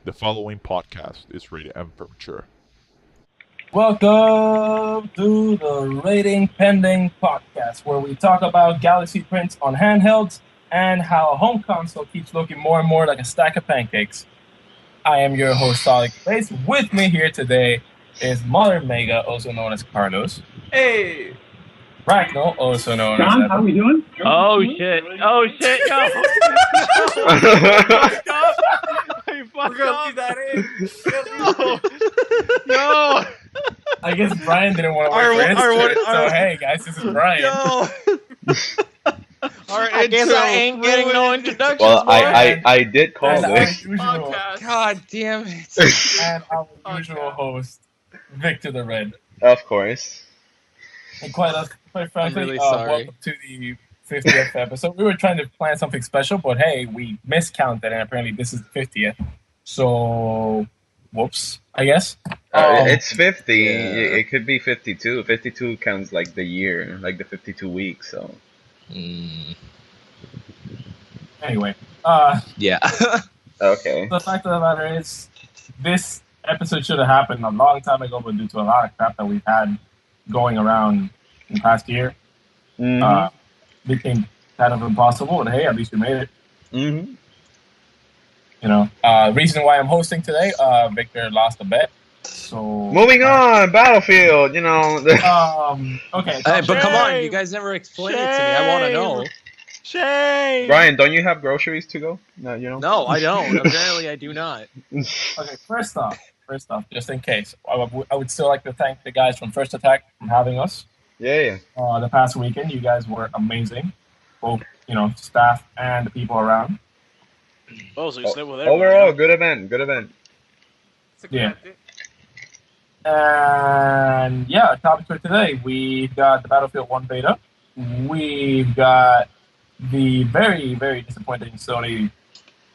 The following podcast is rated M for mature. Welcome to the Rating Pending podcast, where we talk about Galaxy prints on handhelds and how a home console keeps looking more and more like a stack of pancakes. I am your host, Solid Space. With me here today is Mother Mega, also known as Carlos. Hey! Rachno, also known John, as how are we doing? Oh shit! Oh shit! Yo! You We're fucked gonna up! leave that in. No! I guess Brian didn't want to Our- wait for our- his turn, our- so hey guys, this is Brian. No! I guess I ain't getting no introductions, Well, boy. I did call And our this. usual, Podcast. God damn it. and our usual host, Victor the Red. Of course. And quite frankly, really sorry. welcome to the 50th episode. We were trying to plan something special, but hey, we miscounted, and apparently this is the 50th. So, whoops, I guess. It's 50. Yeah. It could be 52. 52 counts like the year, like the 52 weeks. So. Anyway, Yeah. Okay. the fact of the matter is, this episode should have happened a long time ago, but due to a lot of crap that we've had going around in the past year, Mhm. became kind of impossible. And hey, at least we made it. Mhm. You know, reason why I'm hosting today, Victor lost a bet. So Moving on, Battlefield. You know. Okay. Hey, but come on, Shame. you guys never explained it to me. I want to know. Shame! Brian, don't you have groceries to go? No, you know. No, I don't. Apparently, I do not. Okay, first off, just in case, I would still like to thank the guys from First Attack for having us Yeah. the past weekend. You guys were amazing, both staff and the people around. Oh, so you slept with everyone? Overall, good event. Good event. It's a Yeah. good- And yeah, topic for today, we've got the Battlefield 1 beta. We've got the very, very disappointing Sony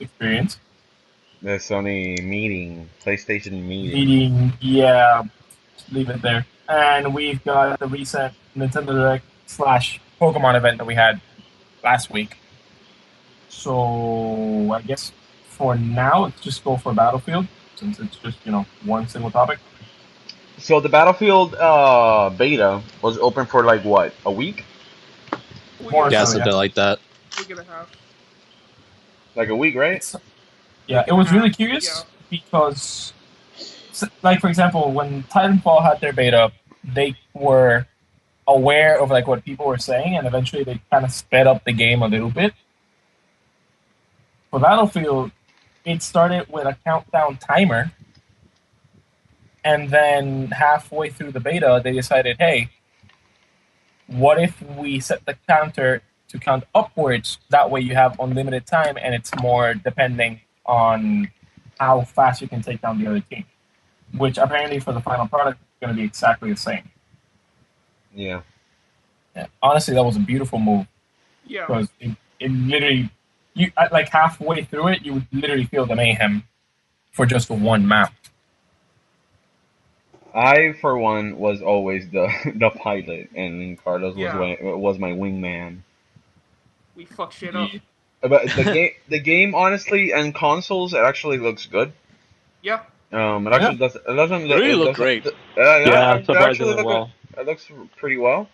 experience. The Sony meeting, PlayStation meeting. Meeting, yeah, leave it there. And we've got the recent Nintendo Direct / Pokemon event that we had last week. So I guess for now, let's just go for Battlefield, since it's just, one single topic. So the Battlefield beta was open for like what, a week? More Yeah, so, something like that. Week and a half. Like a week, right? Yeah, it was really curious because, like, for example, when Titanfall had their beta, they were aware of like what people were saying, and eventually they kind of sped up the game a little bit. For Battlefield, it started with a countdown timer, and then halfway through the beta, they decided, hey, what if we set the counter to count upwards? That way you have unlimited time, and it's more depending on how fast you can take down the other team. Which apparently for the final product is going to be exactly the same. Yeah. Yeah. Honestly, that was a beautiful move Yeah. because it literally, like halfway through it, you would literally feel the mayhem for just one map. I, for one, was always the the pilot, and Carlos Yeah. was my wingman. We fuck shit up. But the game, honestly, and consoles, it actually looks good. Yeah. It actually does. It doesn't look. really it look doesn't- great. Yeah, it actually surprisingly look well. good. It looks pretty well.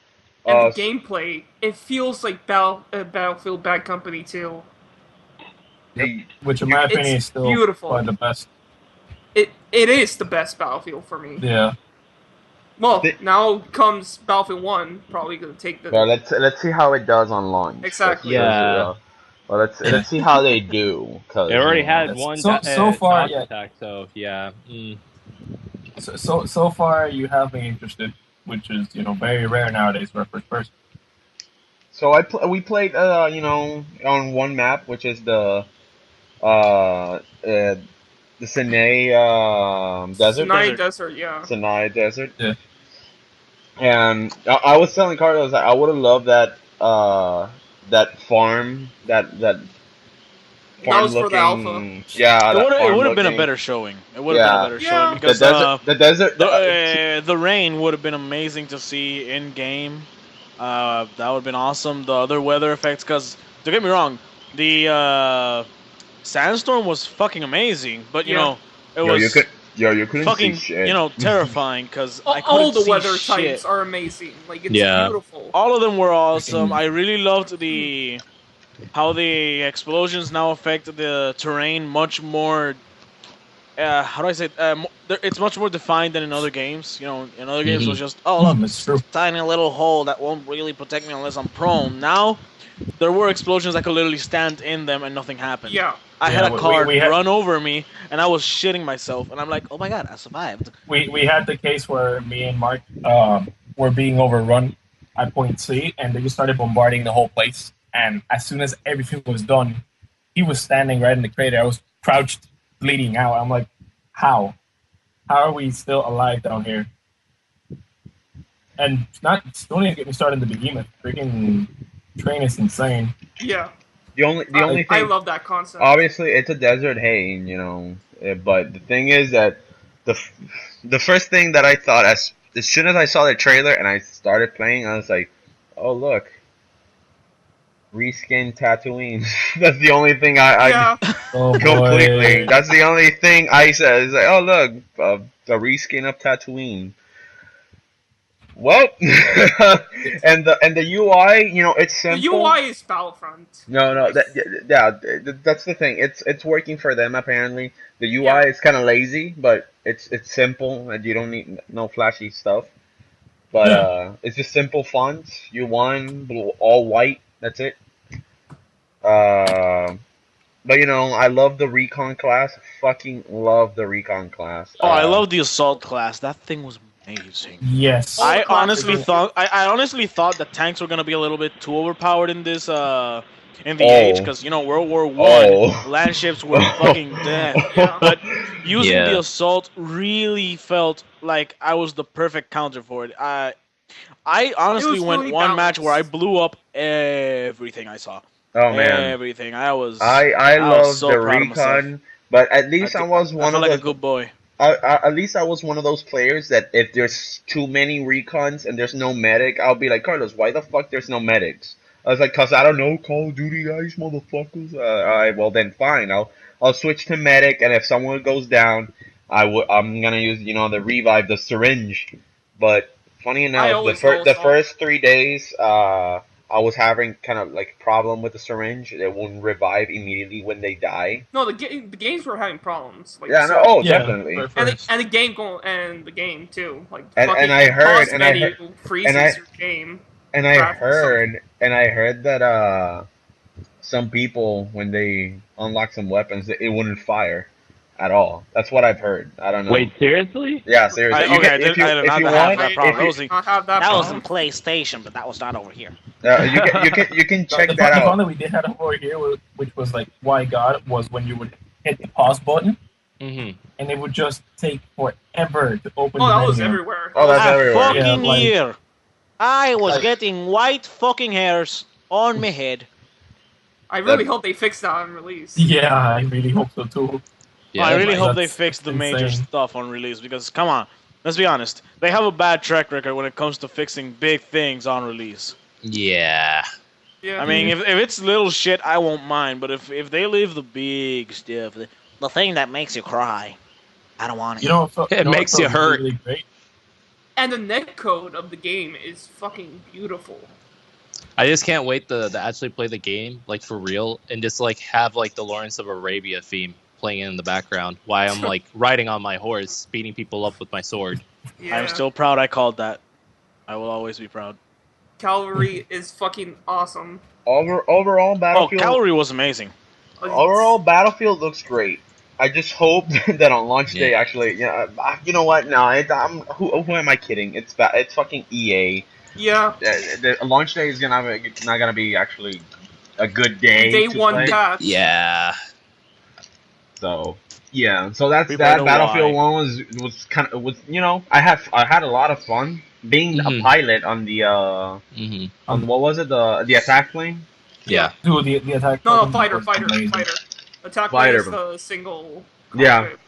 And the gameplay, it feels like Battlefield Bad Company too. Which in my It's opinion is still beautiful. probably the best. It is the best Battlefield for me. Yeah. Well, The- now comes Battlefield 1, probably gonna take the... Well, let's see how it does on launch. Exactly. Yeah. Well, let's see how they do. Cause, It already had That's- one so far, dodge yeah. attack, so yeah. So far you have me interested, which is very rare nowadays for a first person. So we played on one map, which is the Sinai desert. Sinai Desert, yeah. Sinai desert. Yeah. And I was telling Carlos that I would have loved that that farm that That was for the looking- Yeah, It that would farm have been a looking- better showing. It would have been a better Yeah. showing because the desert. the rain would have been amazing to see in game. That would have been awesome. The other weather effects, because don't get me wrong, the Sandstorm was fucking amazing, but you Yeah. know, it Yo, was you couldn't fucking, see shit. you know, terrifying because I couldn't All the see weather shit. types are amazing. Like it's Yeah. beautiful. All of them were awesome. I really loved how the explosions now affect the terrain much more. How do I say it? It's much more defined than in other games. You know, in other games it was just, oh look, That's true. tiny little hole that won't really protect me unless I'm prone. Now, there were explosions I could literally stand in them and nothing happened. Yeah. I had a car we had, run over me and I was shitting myself and I'm like, oh my god, I survived. we had the case where me and Mark were being overrun at point C, and they just started bombarding the whole place. And as soon as everything was done, he was standing right in the crater. I was crouched, bleeding out. I'm like, how? How are we still alive down here? And don't even get me started in the behemoth. Freaking train is insane. Yeah. The only thing, I love that concept. obviously, it's a desert haze, you know. But the thing is that the first thing that I thought as soon as I saw the trailer and I started playing, I was like, oh look, reskin Tatooine. That's the only thing Yeah. Oh, completely. boy. That's the only thing I said. It's like, oh look, the reskin of Tatooine. Well, and the UI, you know, it's The simple. UI is Battlefront. No, that's the thing. It's working for them apparently. The UI Yeah. is kind of lazy, but it's simple and you don't need no flashy stuff. But it's just simple fonts. U1, blue, all white. That's it. But you know, I love the recon class. Fucking love the recon class. Oh, I love the assault class. That thing was amazing. Yes. Oh, I class honestly is- thought that tanks were gonna be a little bit too overpowered in this in the Oh. age because you know World War One Oh. land ships were fucking dead. Yeah. But using Yeah. the assault really felt like I was the perfect counter for it. I honestly was went really one match where I balanced. blew up everything I saw. Oh man, Everything. I was I was love so the proud of myself. recon, but at least I was one felt of like a the good boy. at least I was one of those players that if there's too many recons and there's no medic, I'll be like, Carlos, why the fuck there's no medics? I was like, cause I don't know Call of Duty guys, motherfuckers. Alright, well then fine, I'll switch to medic, and if someone goes down, I'm gonna use the revive, the syringe. But funny I enough, the always go assault. first 3 days, I was having kind of like problem with the syringe. It wouldn't revive immediately when they die. No, the games were having problems. Like, Yeah, so- no, oh Yeah, definitely. for And first. the game and the game too. Like And fucking I heard- pause and I menu heard- freezes and I- your game. And I Graphics heard that some people when they unlock some weapons, it wouldn't fire at all. That's what I've heard. I don't know. Wait, seriously? Yeah, seriously. I did not have that want, problem. if That you, was I have that That was in problem. PlayStation, but that was not over here. you can check the that one out. that we did have over here, which was like, why God, was when you would hit the pause button, Mm-hmm. and it would just take forever to open Oh, the that was menu. everywhere. Oh, that's A everywhere. fucking Yeah, like- year. I was Like- getting white fucking hairs on my head. I really That- hope they fix that on release. Yeah, I really hope so too. Yeah, I really like, hope they that's fix the major insane. stuff on release because, come on, let's be honest. They have a bad track record when it comes to fixing big things on release. yeah. Yeah. I mean, if it's little shit, I won't mind. But if they leave the big stuff, the thing that makes you cry, I don't want it. You know, so, It what makes you felt hurt. Really great? and the netcode of the game is fucking beautiful. I just can't wait to actually play the game, like for real, and just like have like the Lawrence of Arabia theme playing in the background while I'm like riding on my horse, beating people up with my sword. Yeah. I'm still proud I called that. I will always be proud. Cavalry is fucking awesome. Overall Oh, Battlefield. Cavalry was amazing. Overall Battlefield looks great. I just hope that on launch day, Yeah. actually, you know what? No, who am I kidding? It's fucking EA. Yeah. The launch day is not gonna be actually a good day. Day to one play. patch. Yeah. So yeah, so that's We that. played a Battlefield Y. 1 was I had a lot of fun being a Mhm. pilot on the Mm-hmm. on what was it, the attack plane. Yeah. Dude, the attack. No, button fighter. was amazing. Attack Fighter. is the single. Yeah. cockpit.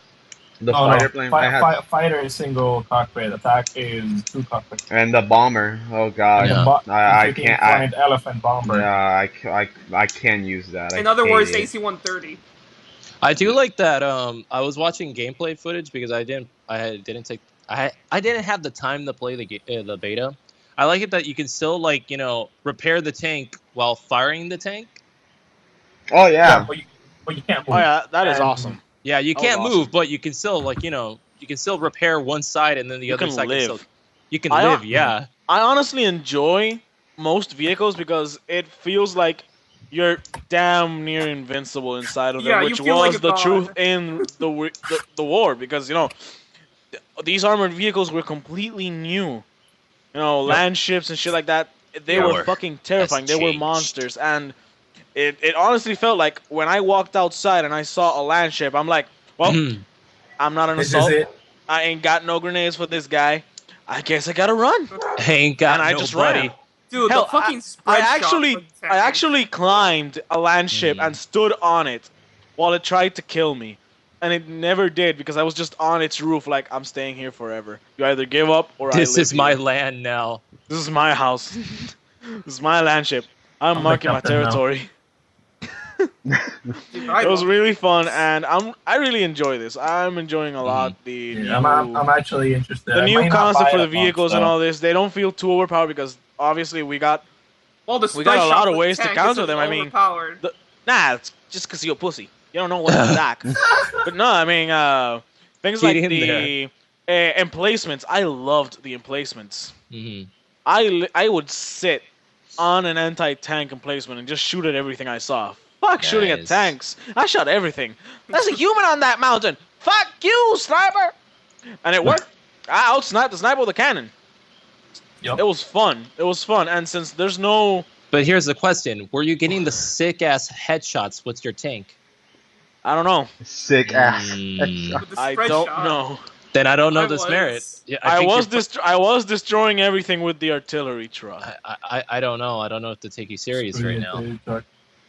The No, fighter no. plane. I had, Fighter is single cockpit. Attack is two cockpits. and the bomber. Oh god, Yeah. I Freaking can't. giant elephant bomber. Yeah, I can't use that. In I other hate words, it. AC-130. I do like that. I was watching gameplay footage because I didn't have the time to play the beta. I like it that you can still repair the tank while firing the tank. Oh Yeah, yeah. but you can't move. Oh yeah, that is And- awesome. Yeah, you That was can't move, awesome. but you can still you can still repair one side and then the You other can side live. you can I- live. Yeah. I honestly enjoy most vehicles because it feels like you're damn near invincible inside of them, Yeah, you which feel was like a the god. truth in the war. Because these armored vehicles were completely new. Land ships and shit like that. They Yeah. were War fucking terrifying. has They were changed. monsters, and it honestly felt like when I walked outside and I saw a land ship, I'm like, well, I'm not an This is assault. it. I ain't got no grenades for this guy. I guess I gotta run. Ain't got And I nobody. just ran. Dude, Hell, the fucking spread I shot for the tank. actually climbed a land ship and stood on it while it tried to kill me. And it never did because I was just on its roof like, I'm staying here forever. You either give up or I live This is my here. land now. This is my house. This is my land ship. I'm I'm the marking my captain now. territory. Dude, I It was love- really fun, and I really enjoy this. I'm enjoying a lot the Yeah, new, I'm actually interested. the I new might not concept buy for it the at launch, vehicles and though. all this. They don't feel too overpowered because obviously we got Well, the we got spread a shot lot of for the ways to tank counter isn't them. I mean, overpowered. it's just because you're a pussy. You don't know what to attack. But no, I mean things Get like in the emplacements. I loved the emplacements. Mhm. I would sit on an anti-tank emplacement and just shoot at everything I saw. Fuck shooting at Nice. tanks. I shot everything. There's a human on that mountain. Fuck you, sniper. And it worked. I outsniped the sniper with a cannon. Yep. It was fun. It was fun. And since there's no, But here's the question: were you getting the sick ass headshots with your tank? I don't know. Sick ass. Mm. With the I spread don't shot. know. Then I don't know I this was. merit. Yeah, I think was you're I was destroying everything with the artillery truck. I don't know. I don't know if to take you serious right now. now.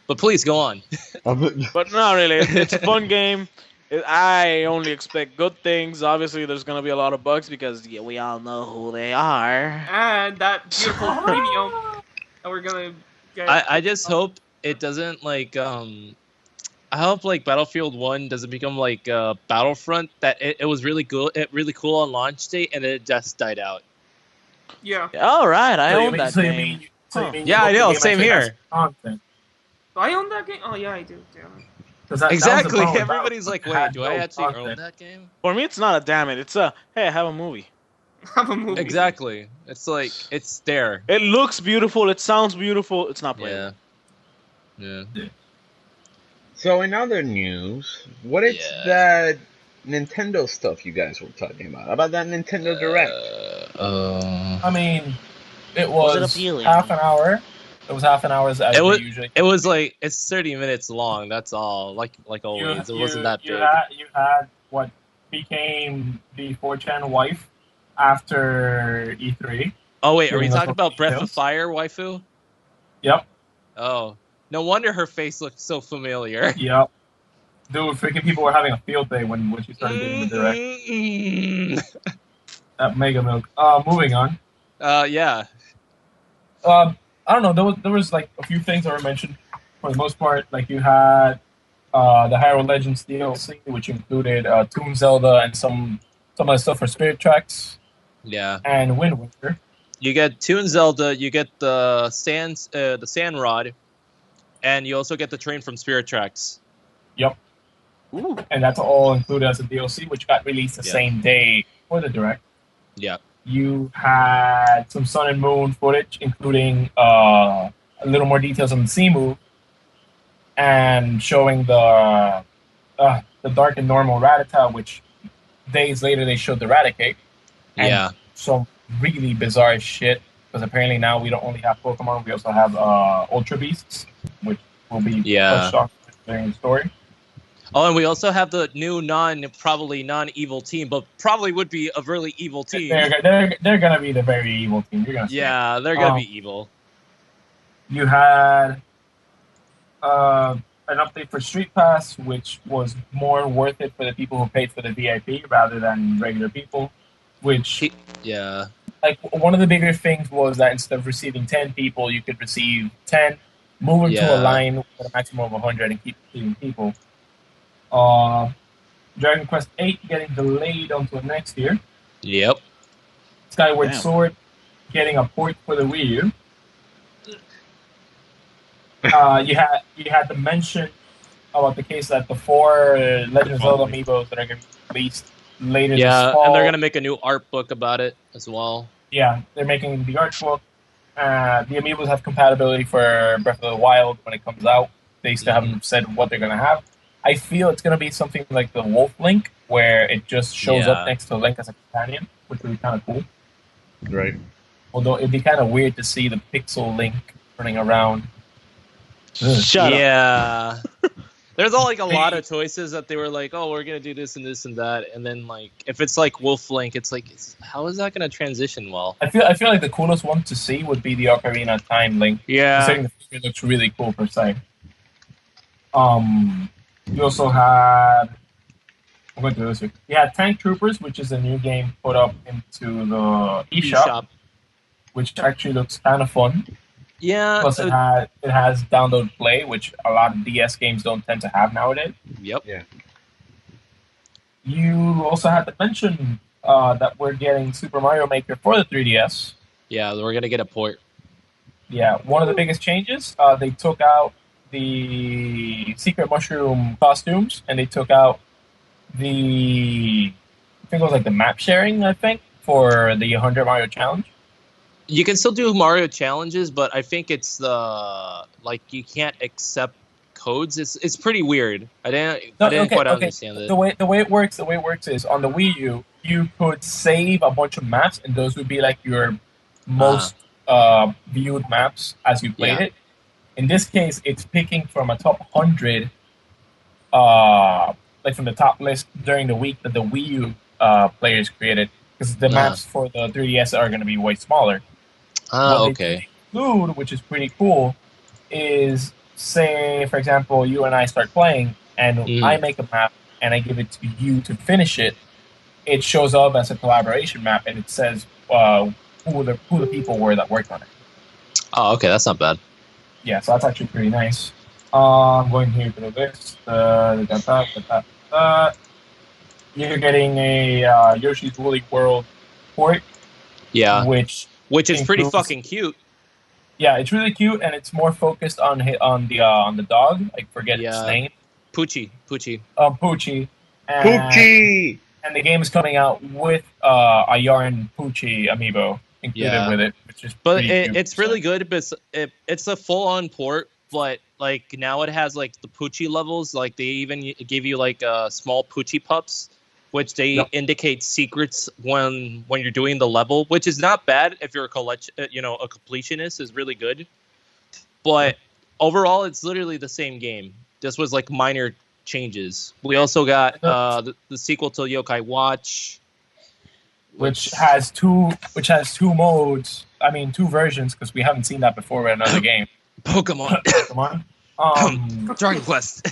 But please go on. But no, really, it's a fun game. I only expect good things. Obviously, there's gonna be a lot of bugs because we all know who they are. And that beautiful premium that we're gonna get. I just hope it doesn't I hope Battlefield 1 doesn't become like Battlefront, that it was really cool on launch date and it just died out. Yeah. All right, I own that game. Yeah, I know, same here. Content. Do I own that game? Oh, yeah, I do. Damn it. 'Cause that was the Exactly. problem with Everybody's like, Battlefront. wait, It do had I no actually own content. that game? For me, it's not a damn it. It's a hey, I have a movie. Have a movie. Exactly. It's like it's there. It looks beautiful. It sounds beautiful. It's not playable. Yeah. Yeah. So in other news, what is Yeah. that Nintendo stuff you guys were talking about that Nintendo Direct? I mean, it Was it was appealing? half an hour. It was half an hour as It was- they usually. It was like it's 30 minutes long. That's all. Like always, it wasn't that big. You had what became the 4chan wife after E3. Oh wait, are we Doing talking those about Breath of details? Fire, waifu? Yep. Oh, no wonder her face looks so familiar. Yep. Dude, freaking people were having a field day when she started doing the direct. Mm-mm. At Mega Milk. Moving on. Yeah. I don't know. There was like a few things that were mentioned. For the most part, like you had the Hyrule Legends DLC, which included Toon Zelda and some of the stuff for Spirit Tracks Yeah. and Wind Waker. You get Toon Zelda, you get the sand rod, and you also get the train from Spirit Tracks. Yep. Ooh. And that's all included as a DLC, which got released the Yeah. same day for the direct. Yeah. You had some Sun and Moon footage, including a little more details on the sea move, and showing the dark and normal Rattata, which days later they showed the Raticate. And Yeah. some really bizarre shit, because apparently now we don't only have Pokemon, we also have Ultra Beasts, which will be Yeah. pushed off during the story. Oh, and we also have the new probably non-evil team, but probably would be a really evil team. They're gonna be the very evil team. You're gonna see. Yeah, they're gonna be evil. You had an update for Street Pass, which was more worth it for the people who paid for the VIP rather than regular people. Which, Yeah. like, one of the bigger things was that instead of receiving 10 people, you could receive 10, move into Yeah. a line with a maximum of 100 and keep receiving people. Dragon Quest VIII getting delayed until next year. Yep. Skyward Damn. Sword getting a port for the Wii U. You had to mention about the case that the 4 Legend of Zelda amiibos that are going to be released later this Yeah, fall. and they're gonna make a new art book about it as well. Yeah, they're making the art book. The amiibos have compatibility for Breath of the Wild when it comes out. They still haven't said what they're going to have. I feel it's going to be something like the Wolf Link, where it just shows up Yeah. next to Link as a companion, which would be kind of cool. Right. Although it'd be kind of weird to see the pixel Link running around. Ugh. Shut up. Yeah. There's all like a lot of choices that they were like, oh, we're gonna do this and this and that, and then like if it's like Wolf Link, it's like, how is that gonna transition well? I feel like the coolest one to see would be the Ocarina of Time Link. Yeah. Considering the figure looks really cool per se. You also had. I'm going to do this week. You had Tank Troopers, which is a new game put up into the eShop, which actually looks kind of fun. Yeah. Plus, it has download play, which a lot of DS games don't tend to have nowadays. Yep. Yeah. You also had to mention that we're getting Super Mario Maker for the 3DS. Yeah, we're gonna get a port. Yeah, one of the biggest changes, they took out the Secret Mushroom costumes, and they took out I think it was like the map sharing, for the 100 Mario Challenge. You can still do Mario challenges, but I think it's you can't accept codes. It's pretty weird. I didn't quite understand it. The way it works is on the Wii U, you could save a bunch of maps, and those would be like your most viewed maps as you played it. In this case, it's picking from a top 100, from the top list during the week that the Wii U players created, because the maps for the 3DS are going to be way smaller. Okay. Include, which is pretty cool, is say, for example, you and I start playing, and I make a map, and I give it to you to finish it. It shows up as a collaboration map, and it says who the people were that worked on it. Oh, okay, that's not bad. Yeah, so that's actually pretty nice. I'm going here to the list. You're getting a Yoshi's Woolly World port. Yeah. Which is pretty fucking cute. Yeah, it's really cute, and it's more focused on the dog. I forget its name. Poochie. Poochie. Poochie! And the game is coming out with a Yarn Poochie amiibo included with it, which is it's really good. But it's a full-on port, but like now it has like the Poochie levels. Like they even give you like small Poochie pups, which they indicate secrets when you're doing the level, which is not bad if you're a completionist. Is really good. But overall, it's literally the same game. This was like minor changes. We also got the sequel to Yokai Watch, which has two modes. I mean, 2 versions, because we haven't seen that before in another game. Pokemon. Dragon Quest.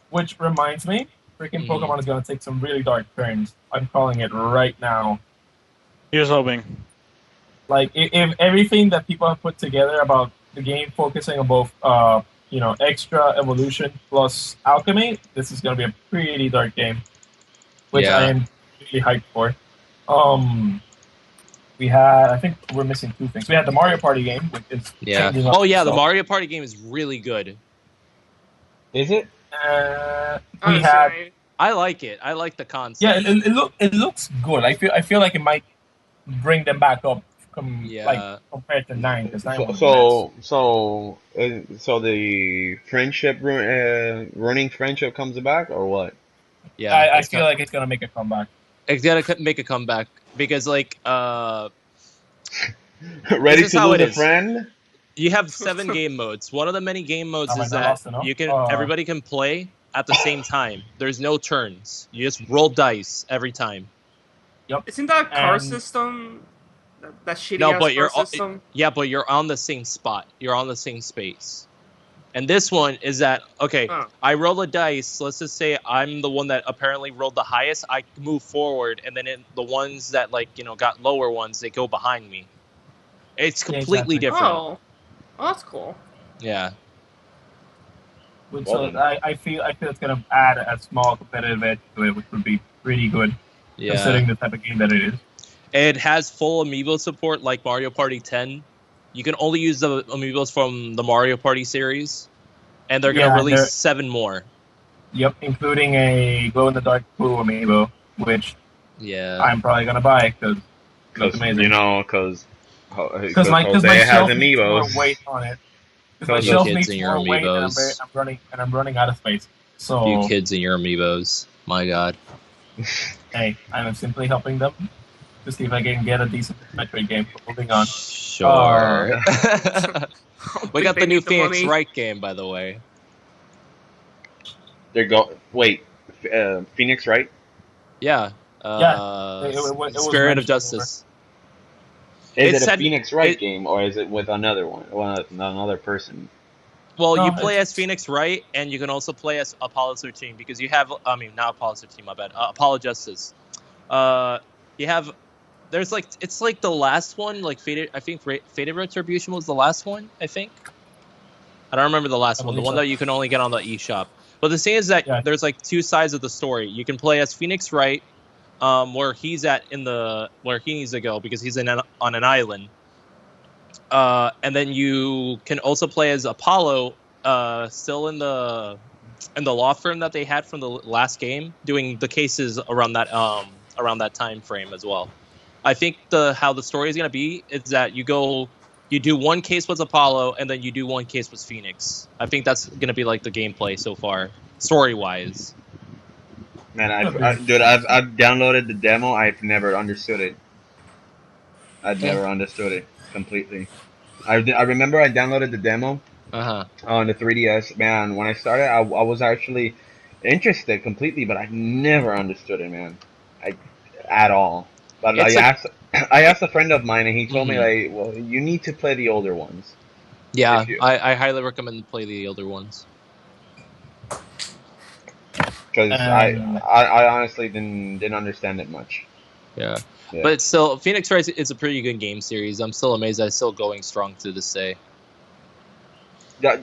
Which reminds me, freaking Pokemon is going to take some really dark turns. I'm calling it right now. Here's hoping. Like, if everything that people have put together about the game focusing on both, extra evolution plus alchemy, this is going to be a pretty dark game, which I am really hyped for. I think we're missing 2 things. We had the Mario Party game, which is changing up. The Mario Party game is really good. Is it? I like it. I like the concept. Yeah, it looks good. I feel like it might bring them back up, compared to 9. Because 9 so the friendship, running friendship comes back, or what? Yeah, I feel like it's gonna make a comeback. It's gonna make a comeback because ready to lose a friend. You have 7 game modes. One of the many game modes is that everybody can play at the same time. There's no turns. You just roll dice every time. Yep. Isn't that a car system? That shitty car system? Yeah, but you're on the same spot. You're on the same space. And this one is that, I roll a dice. Let's just say I'm the one that apparently rolled the highest. I move forward, and then the ones that got lower ones, they go behind me. It's completely different. Oh, that's cool. Yeah. Which Well then. I feel it's gonna add a small competitive edge to it, which would be pretty good Yeah. considering the type of game that it is. It has full amiibo support like Mario Party 10. You can only use the amiibos from the Mario Party series, and they're gonna release 7 more. Yep, including a glow-in-the-dark blue amiibo, which I'm probably gonna buy because it looks amazing. You know, because my Jose has shelf needs more amiibos. weight on it. Because my You shelf kids needs and your more weight, and amiibos. I'm running out of space. So You kids and your amiibos. My God. hey, I'm simply helping them to see if I can get a decent Metroid game. But moving on. Sure. We got the new Phoenix money. Wright game, by the way. Phoenix, right? Yeah. It was Spirit of mentioned Justice. Is It it a said- Phoenix Wright it- game, or is it with another one, another person? Well, No, you play it's- as Phoenix Wright, and you can also play as Apollo 13 because you have. I mean, not Apollo 13. My bad. Apollo Justice. You have. There's like it's like the last one. Like Fated. I think Fated Retribution was the last one. I think. I don't remember the last one. The believe one so. that you can only get on the eShop. But the thing is that Yeah. there's like 2 sides of the story. You can play as Phoenix Wright, where he's at where he needs to go because he's on an island. And then you can also play as Apollo, still in the law firm that they had from the last game, doing the cases around that time frame as well. I think how the story is gonna be is that you do one case with Apollo, and then you do one case with Phoenix. I think that's gonna be like the gameplay so far, story wise. Man, I've downloaded the demo. I've never understood it. I've never understood it completely. I remember I downloaded the demo on the 3DS. Man, when I started, I was actually interested completely, but I never understood it, man. At all. But I asked a friend of mine, and he told me, like, well, you need to play the older ones. Yeah, I highly recommend to play the older ones. Because I honestly didn't understand it much. Yeah. But it's still, Phoenix Wright is a pretty good game series. I'm still amazed that it's still going strong to this day. Yeah,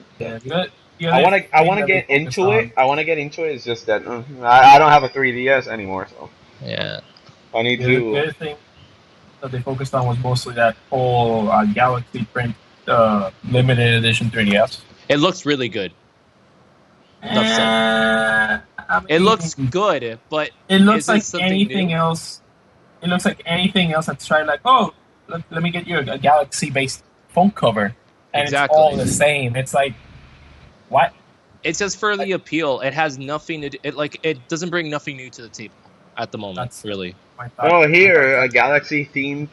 Yeah, I want to get into it. I want to get into it. It's just that I don't have a 3DS anymore, so Yeah. I need The to. other thing that they focused on was mostly that whole Galaxy print limited edition 3DS. It looks really good. It looks good, but it looks is it like something anything new? else. It looks like anything else that's tried. Like, oh, let me get you a Galaxy-based phone cover, and Exactly. it's all the same. It's like, what? It's just for the appeal. It has nothing to do. It doesn't bring nothing new to the table at the moment. That's- Really. My thought. Oh, here a Galaxy themed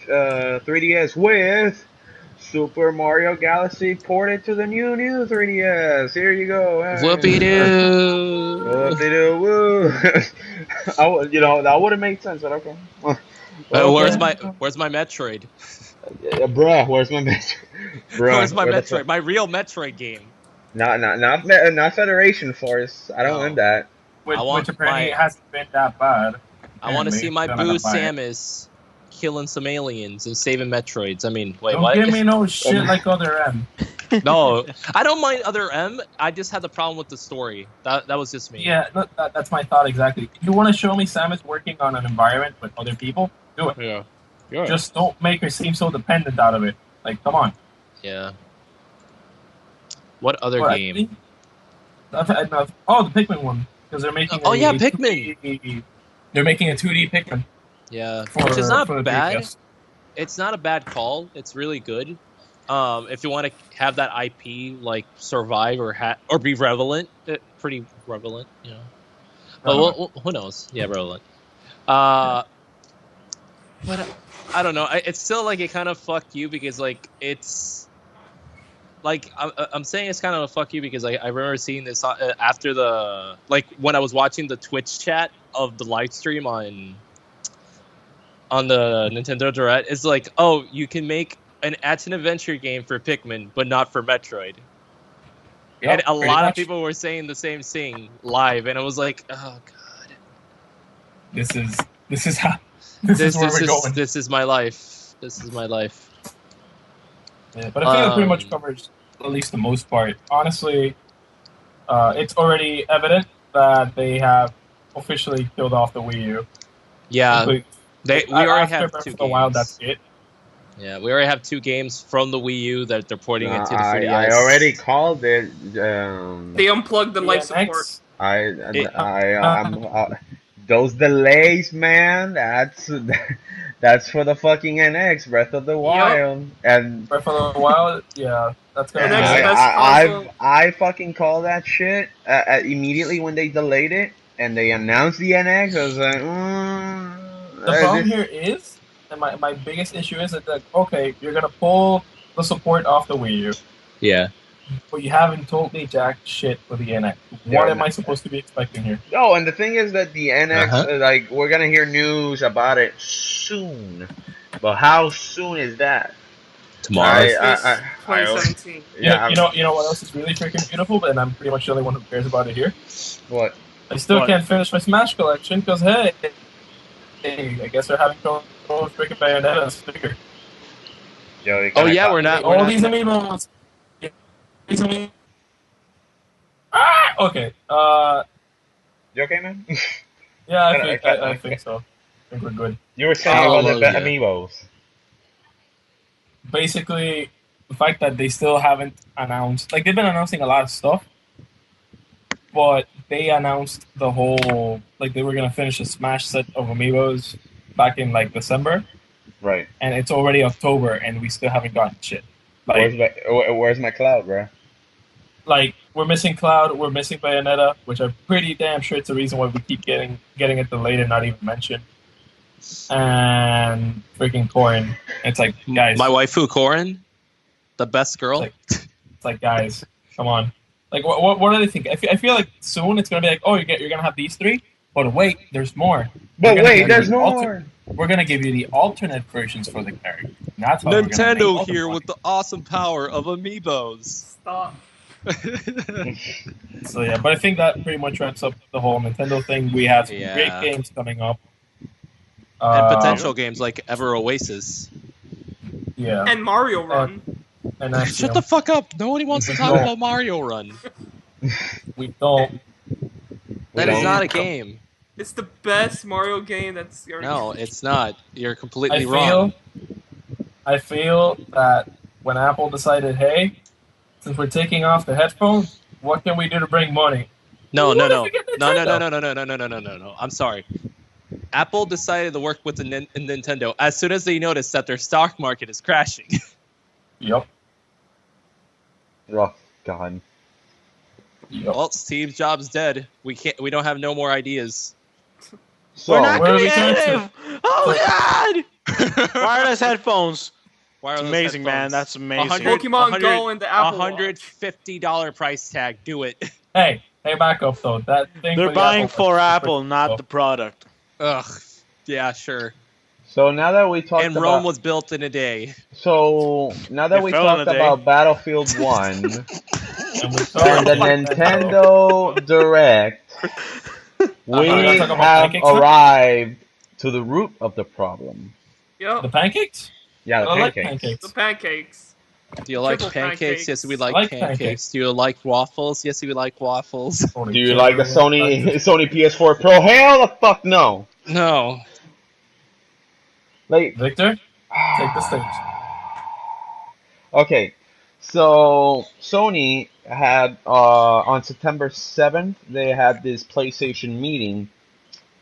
3DS with Super Mario Galaxy ported to the new 3DS. Here you go. Hey. Whoopie doo. Whoopie-doo, woo. That would have made sense, but okay. Where's Okay. my Metroid? Bruh, where's my Metroid? Bruh, Where's my where the Metroid? fuck- My real Metroid game. Not Federation Force. I don't No. want that. Which I want apparently my- hasn't been that bad. I want to see my Then I'm Boo gonna buy it. Samus killing some aliens and saving Metroids. I mean, wait, Don't what? give me no shit like other M. No, I don't mind other M. I just had the problem with the story. That was just me. Yeah, that's my thought exactly. You want to show me Samus working on an environment with other people? Do it. Yeah. Just don't make her seem so dependent out of it. Like, come on. Yeah. What other What, I game? think- the Pikmin one. Because they're making. Oh, yeah, a Pikmin. 2D they're making a 2D Pikmin. Yeah, For, which is not for the bad. 3DS. It's not a bad call. It's really good. If you want to have that IP like survive or be relevant, pretty relevant, you know. But who knows? Yeah, relevant. But I don't know. It's still like it kind of fuck you because like it's like I'm saying it's kind of a fuck you because I remember seeing this after the when I was watching the Twitch chat of the live stream on the Nintendo Direct. It's like, oh, you can make an action adventure game for Pikmin, but not for Metroid. Yep, And a pretty lot of much. people were saying the same thing live, and I was like, oh god, This is how. This is where we're going. This is my life. This is my life. Yeah, but I think it pretty much covers at least the most part. Honestly, it's already evident that they have officially killed off the Wii U. Yeah, we already After have Breath 2 of the Wild, games. that's it. Yeah, we already have 2 games from the Wii U that they're porting into the 3DS. I already called it. They unplugged the life support. DNX. I'm those delays, man. That's for the fucking NX, Breath of the Wild, and Breath of the Wild, yeah, that's gonna NX be best console. I fucking call that shit immediately when they delayed it and they announced the NX. I was like, The problem here is, and my biggest issue is that, like, okay, you're gonna pull the support off the Wii U, Yeah. but you haven't told me jack shit for the NX. What am I supposed to be expecting here? Oh, and the thing is that the NX, like, we're gonna hear news about it soon, but how soon is that? Tomorrow. 2017. Yeah, you know what else is really freaking beautiful, and I'm pretty much the only one who cares about it here. what? I still can't finish my Smash collection because hey, I guess they're having trouble with freaking Bayonetta sticker. Yo, Oh yeah, we're not. All these amiibos. These amiibos. Okay. You okay, man? Yeah, I I think so. I think we're good. You were saying about the Hallelujah. amiibos. Basically, the fact that they still haven't announced, like, they've been announcing a lot of stuff, but they announced the whole, like, they were gonna finish a Smash set of amiibos back in, like, December, Right. and it's already October, and we still haven't gotten shit. Like, Where's my cloud, bro? like, we're missing Cloud, we're missing Bayonetta, which I'm pretty damn sure it's the reason why we keep getting it delayed and not even mentioned. And freaking Corrin. It's like, guys. My waifu Corrin, the best girl. It's like, guys, come on. Like, what do they think? I feel like soon it's gonna be like, oh, you're gonna have these 3, but wait, there's more. But wait, there's more. We're gonna give you the alternate versions for the character. That's how Nintendo here with the awesome power of amiibos. Stop. So yeah, but I think that pretty much wraps up the whole Nintendo thing. We have some great games coming up. And potential games like Ever Oasis. Yeah. And Mario Run. And Shut the fuck up! Nobody wants to talk about Mario Run. We don't. That is not a game. It's the best Mario game that's... No, it's not. You're completely wrong. I feel that when Apple decided, hey, since we're taking off the headphones, what can we do to bring money? No. I'm sorry. Apple decided to work with the Nintendo as soon as they noticed that their stock market is crashing. Yep. Oh God. Yep. Well, Steve Jobs dead. We don't have no more ideas. So, We're not where are we creative. Oh God! Wireless headphones. Wireless Amazing, man. headphones. That's amazing. Pokemon Go and the Apple Watch. $150 price tag. Do it. Hey, back up though. That thing. They're for the buying Apple for Watch is Apple, pretty not cool. the product. Ugh. Yeah, sure. so now that we talked And about, Rome was built in a day. so now that It we fell in talked a day. about Battlefield 1 And we and the Nintendo Direct, we gotta talk about have pancakes now? arrived to the root of the problem. Yep. The pancakes? Yeah, the I like pancakes. pancakes. The pancakes. Do you like Triple pancakes? pancakes. Yes, we I like, like pancakes. pancakes. Do you like waffles? Yes, we like waffles. Do you like the Sony PS4 Pro? Hell the fuck no. No. Like, Victor, take the stage. okay, so Sony had on September 7th they had this PlayStation meeting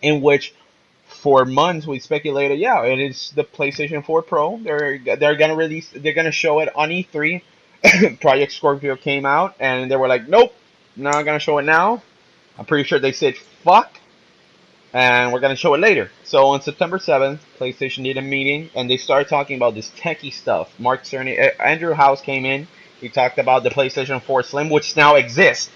in which for months we speculated, yeah, it is the PlayStation 4 Pro. They're gonna show it on E3. Project Scorpio came out and they were like, nope, not gonna show it now. I'm pretty sure they said fuck, and we're gonna show it later. So on September 7th, PlayStation did a meeting and they started talking about this techie stuff. Mark Cerny, Andrew House came in. He talked about the PlayStation 4 Slim, which now exists.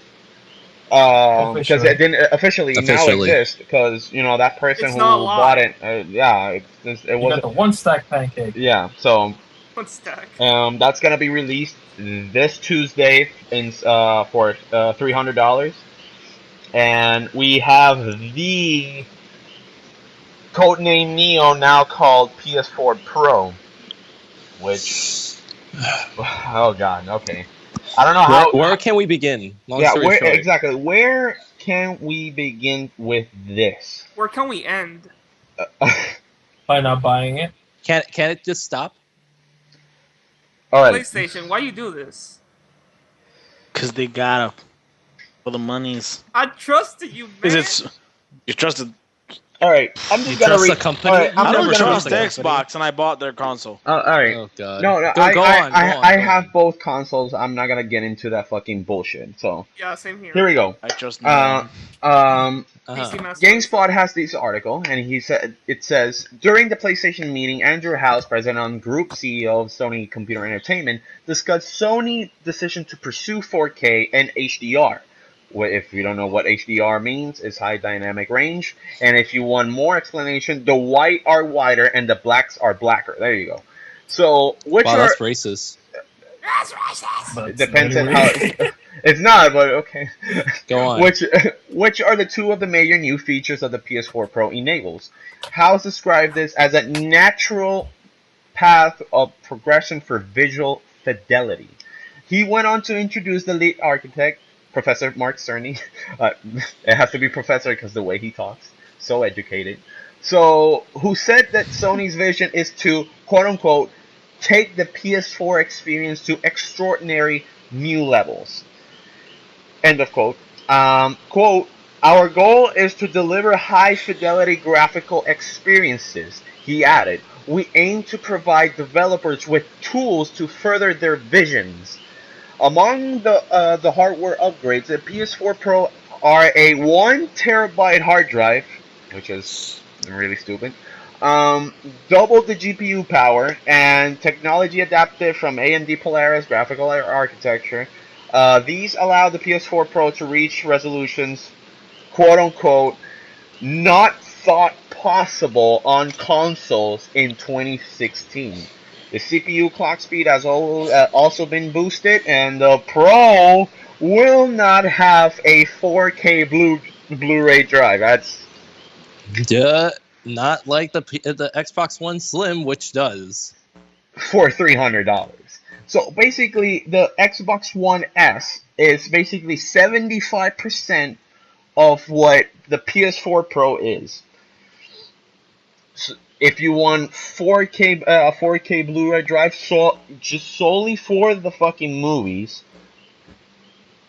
Because it didn't officially now exist because that person It's who not live. bought it, it You got the wasn't. one stack pancake. Yeah, so One stack. that's gonna be released this Tuesday for $300, and we have the codename Neo now called PS4 Pro, which oh god, okay. I don't know Where can we begin? Long Yeah, story short. exactly. Where can we begin with this? Where can we end? By not buying it. Can it just stop? All right. PlayStation, why you do this? Because they gotta. For the monies. I trusted you, man. Is it? You trusted. All right. I'm You just gonna trust read. the company? All right, You've I'm I never don't just gonna trust trusted the company. Xbox, and I bought their console. all right. Oh god. No, Go on. I have both consoles. I'm not gonna get into that fucking bullshit. So Yeah, same here. here we go. I trust no one. PC Master. GameSpot has this article, and it says during the PlayStation meeting, Andrew House, president and group CEO of Sony Computer Entertainment, discussed Sony's decision to pursue 4K and HDR. If you don't know what HDR means, it's high dynamic range, and if you want more explanation, the white are whiter and the blacks are blacker. There you go. So which Wow, are that's racist. That's racist. But it depends on literally- how. It's not, but okay. Go on. Which are the two of the major new features of the PS4 Pro enables? House described this as a natural path of progression for visual fidelity. He went on to introduce the lead architect, Professor Mark Cerny. It has to be professor because the way he talks, so educated. So, who said that Sony's vision is to, quote unquote, take the PS4 experience to extraordinary new levels. End of quote. Quote, our goal is to deliver high fidelity graphical experiences, he added. We aim to provide developers with tools to further their visions. Among the hardware upgrades, the PS4 Pro are a 1 terabyte hard drive, which is really stupid, double the GPU power, and technology adapted from AMD Polaris graphical architecture. These allow the PS4 Pro to reach resolutions, quote unquote, not thought possible on consoles in 2016. The CPU clock speed has also been boosted, and the Pro will not have a 4K Blu-ray drive. That's Not like the Xbox One Slim, which does. for $300. So basically, the Xbox One S is basically 75% of what the PS4 Pro is. So if you want 4K Blu-ray drive, just solely for the fucking movies,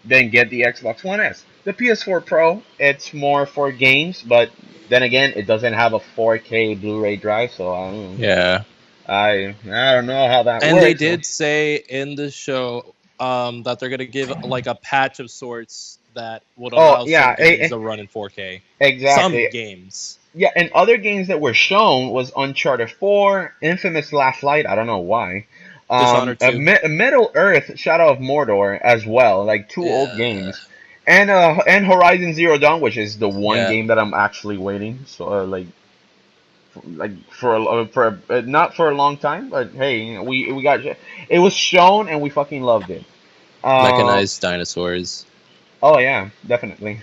then get the Xbox One S. The PS4 Pro, it's more for games, but then again, it doesn't have a 4K Blu-ray drive, so I don't know. Yeah. I don't know how that works. And they did say in the show that they're gonna give like a patch of sorts that would allow some games to run in 4K. Exactly. Some games. Yeah, and other games that were shown was Uncharted 4, Infamous Last Light, I don't know why. Dishonored 2. Middle Earth, Shadow of Mordor as well, like two old games. And Horizon Zero Dawn, which is the one game that I'm actually waiting. So for not for a long time, but hey, we got it was shown and we fucking loved it. Mechanized dinosaurs. Oh yeah, definitely.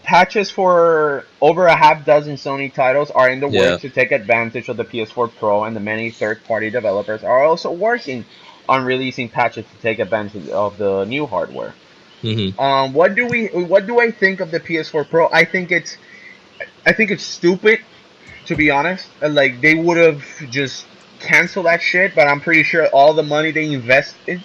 Patches for over a half dozen Sony titles are in the works to take advantage of the PS4 Pro, and the many third-party developers are also working on releasing patches to take advantage of the new hardware. Mm-hmm. What do I think of the PS4 Pro? I think it's stupid, to be honest. Like, they would have just canceled that shit, but I'm pretty sure all the money they invested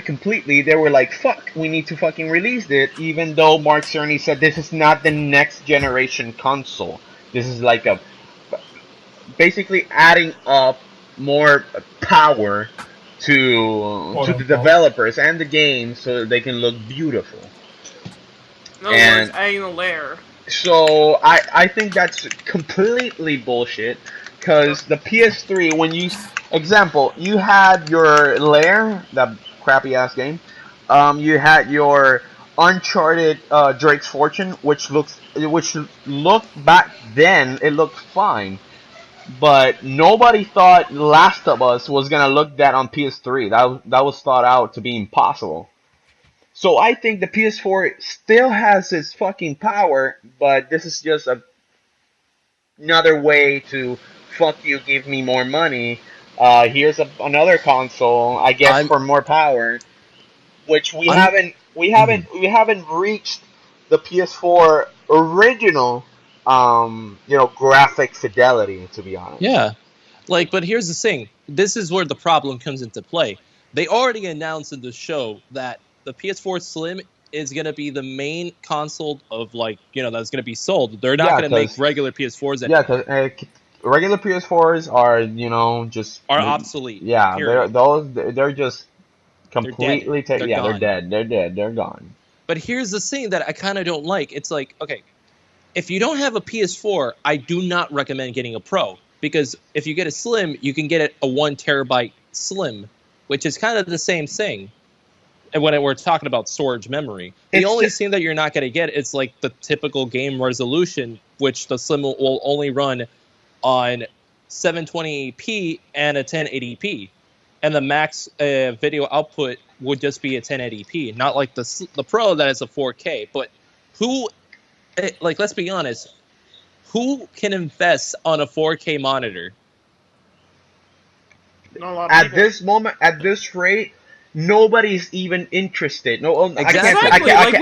completely. They were like, fuck, we need to fucking release it, even though Mark Cerny said this is not the next generation console. This is like basically adding up more power to the developers and the games so that they can look beautiful. In other words, adding a layer. So I think that's completely bullshit, because the PS3, when you had your Lair, that crappy ass game. You had your Uncharted Drake's Fortune, which looked back then, it looked fine, but nobody thought Last of Us was gonna look that on PS3. That was thought out to be impossible. So I think the PS4 still has its fucking power, but this is just another way to fuck you, give me more money. Here's another console, I guess, for more power, which we haven't reached the PS4 original, graphic fidelity, to be honest. Yeah. But here's the thing. This is where the problem comes into play. They already announced in the show that the PS4 Slim is going to be the main console of, that's going to be sold. They're not going to make regular PS4s anymore. Yeah, because regular PS4s are, just... Are obsolete. Yeah, period. they're just completely... They're They're gone. dead. They're dead. They're gone. But here's the thing that I kind of don't like. It's like, okay, if you don't have a PS4, I do not recommend getting a Pro. Because if you get a Slim, you can get a 1 terabyte Slim, which is kind of the same thing. And when we're talking about storage memory, the only thing that you're not going to get is like the typical game resolution, which the Slim will only run on 720p and a 1080p. And the max video output would just be a 1080p, not like the Pro that is a 4K. But let's be honest, who can invest on a 4K monitor? Not a lot of At people. this moment, at this rate, nobody's even interested. No, Exactly. I can't. Okay.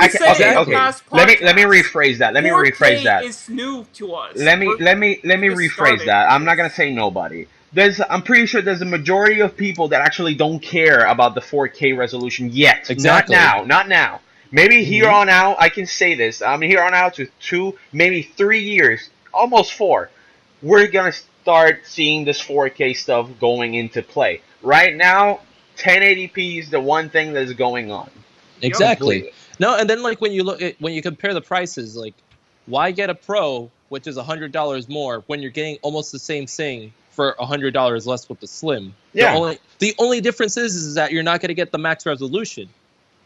past Let me podcasts, rephrase that. 4K is new to us. Let me just rephrase starting. that. I'm not gonna say nobody. I'm pretty sure there's a majority of people that actually don't care about the 4K resolution yet. Exactly. Not now. Maybe here on out, I can say this. Here on out to 2, maybe 3 years, almost 4, we're gonna start seeing this 4K stuff going into play. Right now, 1080p is the one thing that's going on. Exactly. No, and then when you compare the prices, why get a Pro, which is $100 more, when you're getting almost the same thing for $100 less with the Slim? Yeah. The only difference is that you're not going to get the max resolution.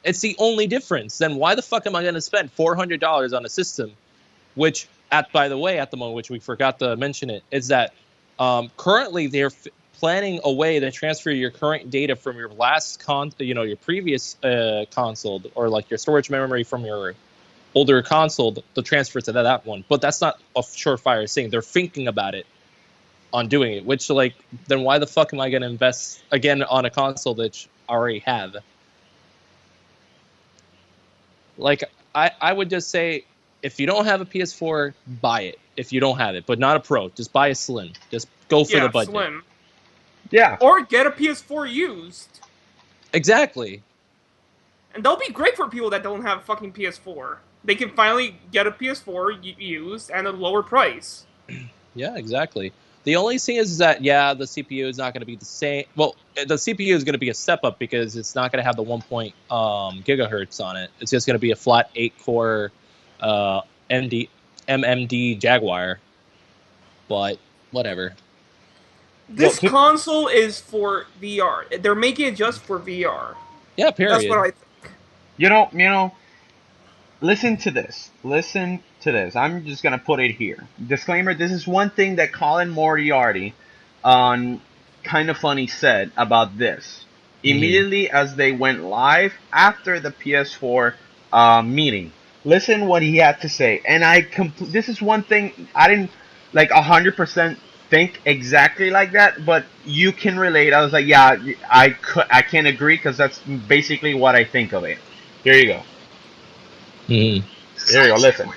It's the only difference. Then why the fuck am I going to spend $400 on a system, which, by the way, at the moment, which we forgot to mention it, is that currently they're planning a way to transfer your current data from your last your previous console, or your storage memory from your older console to transfer to that one. But that's not a surefire thing. They're thinking about it on doing it, which then why the fuck am I going to invest again on a console that I already have? I would just say, if you don't have a PS4, buy it. If you don't have it, but not a Pro, just buy a Slim. Just go for the budget. Slim. Yeah. Or get a PS4 used. Exactly. And they'll be great for people that don't have a fucking PS4. They can finally get a PS4 used at a lower price. Yeah, exactly. The only thing is that, the CPU is not going to be the same. Well, the CPU is going to be a step up because it's not going to have the 1 gigahertz on it. It's just going to be a flat 8-core MMD Jaguar. But whatever. This console is for VR. They're making it just for VR. Yeah, period. That's what I think. You know, listen to this. I'm just gonna put it here. Disclaimer, this is one thing that Colin Moriarty on Kinda Funny said about this. Immediately as they went live after the PS4 meeting. Listen what he had to say. And this is one thing I didn't 100% think exactly like that, but you can relate. I was like, yeah, I can agree, because that's basically what I think of it. Here you go. Mm-hmm. Here you go, listen.